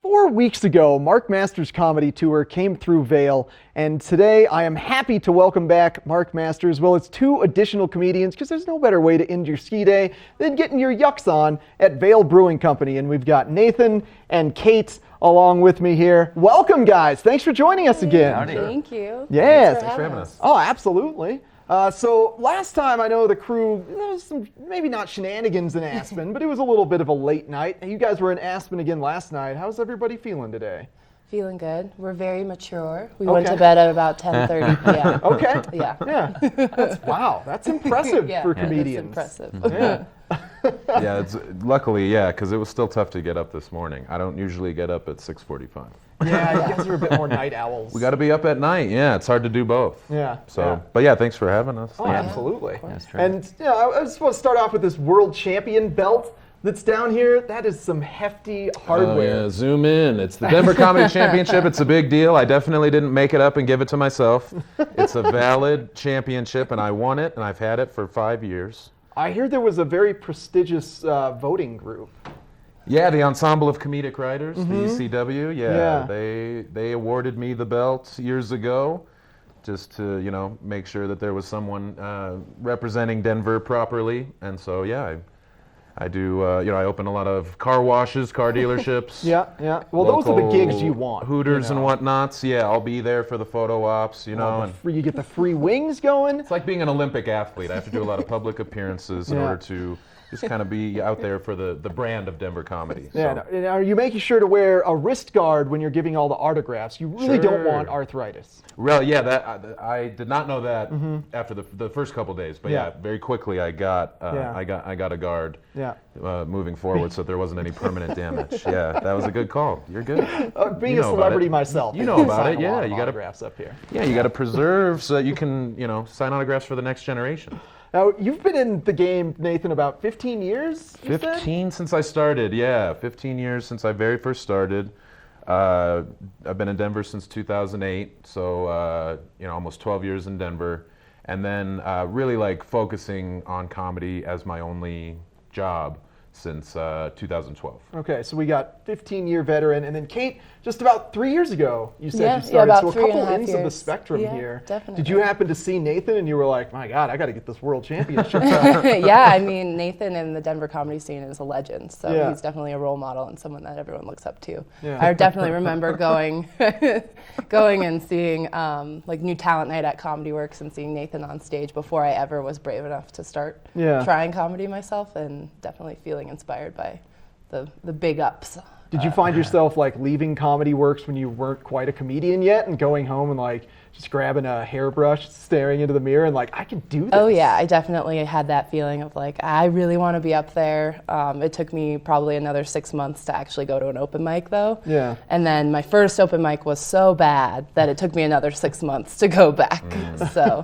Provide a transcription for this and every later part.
4 weeks ago, Mark Masters' comedy tour came through Vail, and today I am happy to welcome back Mark Masters. Well, it's 2 additional comedians, because there's no better way to end your ski day than getting your yucks on at Vail Brewing Company. And we've got Nathan and Kate along with me here. Welcome, guys. Thanks for joining us again. Howdy. Thank you. Yes. Thanks for having us. Oh, absolutely. So last time I know the crew, there was some, maybe not shenanigans in Aspen, but it was a little bit of a late night. You guys were in Aspen again last night. How's everybody feeling today? Feeling good. We're very mature. We went to bed at about 10:30 p.m. Okay. Yeah. Wow, that's impressive for comedians. That's impressive. Yeah, it's luckily, because it was still tough to get up this morning. I don't usually get up at 6:45. Yeah, you guys are a bit more night owls. We got to be up at night. Yeah, it's hard to do both. Yeah. So, but yeah, thanks for having us. Oh, absolutely. That's true. And I was supposed to start off with this world champion belt that's down here. That is some hefty hardware. Oh, yeah, zoom in. It's the Denver Comedy Championship. It's a big deal. I definitely didn't make it up and give it to myself. It's a valid championship, and I won it, and I've had it for 5 years. I hear there was a very prestigious voting group. Yeah, the Ensemble of Comedic Writers, the ECW. Yeah. They awarded me the belt years ago, just to make sure that there was someone representing Denver properly. And so I do. I open a lot of car washes, car dealerships. Yeah. Well, those are the gigs you want. Hooters and whatnots. Yeah, I'll be there for the photo ops. And You get the free wings going. it's like being an Olympic athlete. I have to do a lot of public appearances in order to just kind of be out there for the brand of Denver comedy. Yeah. So. Are you making sure to wear a wrist guard when you're giving all the autographs? You really don't want arthritis. Well, I did not know that after the first couple days, but very quickly I got a guard. Yeah. Moving forward, so there wasn't any permanent damage. Yeah, that was a good call. You're good. Being a celebrity myself, you know about it. Yeah, You got autographs up here. Yeah, you got to preserve so that you can sign autographs for the next generation. Now, you've been in the game, Nathan, about 15 years, you 15 since I started, 15 years since I very first started. I've been in Denver since 2008, so almost 12 years in Denver. And then really focusing on comedy as my only job since 2012. Okay, so we got 15-year veteran, and then Kate, just about 3 years ago, you said you started. About so a 3.5 couple ends of the years. spectrum here. Definitely. Did you happen to see Nathan and you were like, my God, I got to get this world championship? Yeah, I mean, Nathan in the Denver comedy scene is a legend, so he's definitely a role model and someone that everyone looks up to. Yeah. I definitely remember going and seeing New Talent Night at Comedy Works and seeing Nathan on stage before I ever was brave enough to start trying comedy myself, and definitely feeling inspired by the big ups. Did you find yourself leaving Comedy Works when you weren't quite a comedian yet and going home and just grabbing a hairbrush, staring into the mirror and I can do this? Oh yeah, I definitely had that feeling of I really want to be up there. It took me probably another 6 months to actually go to an open mic though. Yeah. And then my first open mic was so bad that it took me another 6 months to go back. So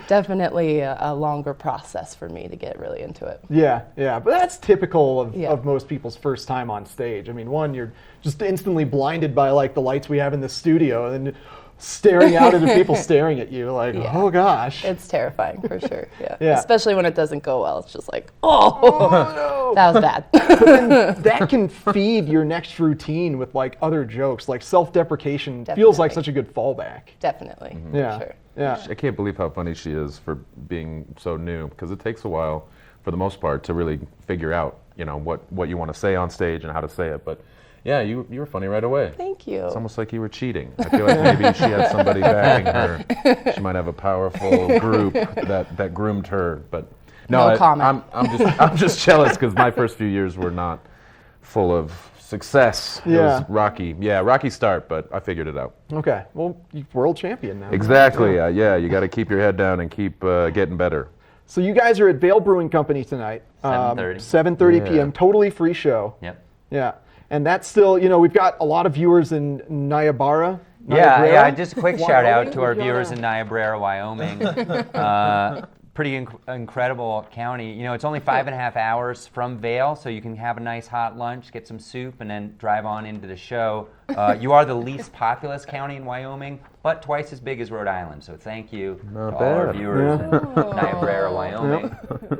definitely a longer process for me to get really into it. Yeah, but that's typical of most people's first time on stage. I mean, one, you're just instantly blinded by the lights we have in the studio, and then staring out at the people staring at you oh gosh. It's terrifying for sure. Yeah. Especially when it doesn't go well. It's just no. That was bad. But then that can feed your next routine with other jokes. Self-deprecation feels like such a good fallback. Definitely. Yeah. For sure. Yeah. I can't believe how funny she is for being so new, because it takes a while, for the most part, to really figure out, what you want to say on stage and how to say it. But yeah, you were funny right away. Thank you. It's almost like you were cheating. I feel like maybe she had somebody backing her. She might have a powerful group that groomed her. But no comment. I'm just jealous because my first few years were not full of success. It was rocky. Yeah, rocky start, but I figured it out. Okay. Well, you're world champion now. Exactly. You got to keep your head down and keep getting better. So you guys are at Vail Brewing Company tonight. 7:30. 7:30 p.m. Totally free show. Yep. Yeah. And that's still, we've got a lot of viewers in Niobrara. Yeah, just a quick shout out to our viewers in Niobrara, Wyoming. Pretty incredible county. It's only 5.5 hours from Vail, so you can have a nice hot lunch, get some soup, and then drive on into the show. You are the least populous county in Wyoming, but twice as big as Rhode Island. So thank you to all our viewers in Niobrara, Wyoming.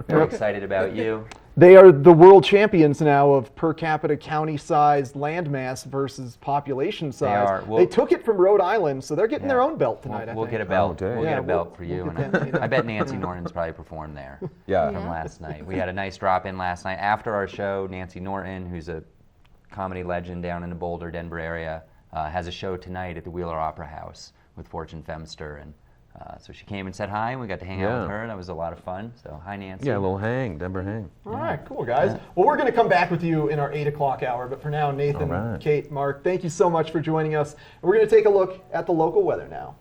We're excited about you. They are the world champions now of per capita county size landmass versus population size. are. They took it from Rhode Island, so they're getting their own belt tonight. We'll I think. get a belt. Oh, dang. We'll Yeah, get a belt for you. we'll And get that, Nathan. I bet Nancy Norton's probably performed there Yeah. from last night. We had a nice drop in last night after our show. Nancy Norton, who's a comedy legend down in the Boulder, Denver area, has a show tonight at the Wheeler Opera House with Fortune Femster, and so she came and said hi, and we got to hang out with her. That was a lot of fun. So hi, Nancy. Yeah, a little hang, Denver hang. All right, cool, guys. Well, we're going to come back with you in our 8 o'clock hour, but for now, Nathan, All right. Kate, Mark, thank you so much for joining us. We're going to take a look at the local weather now.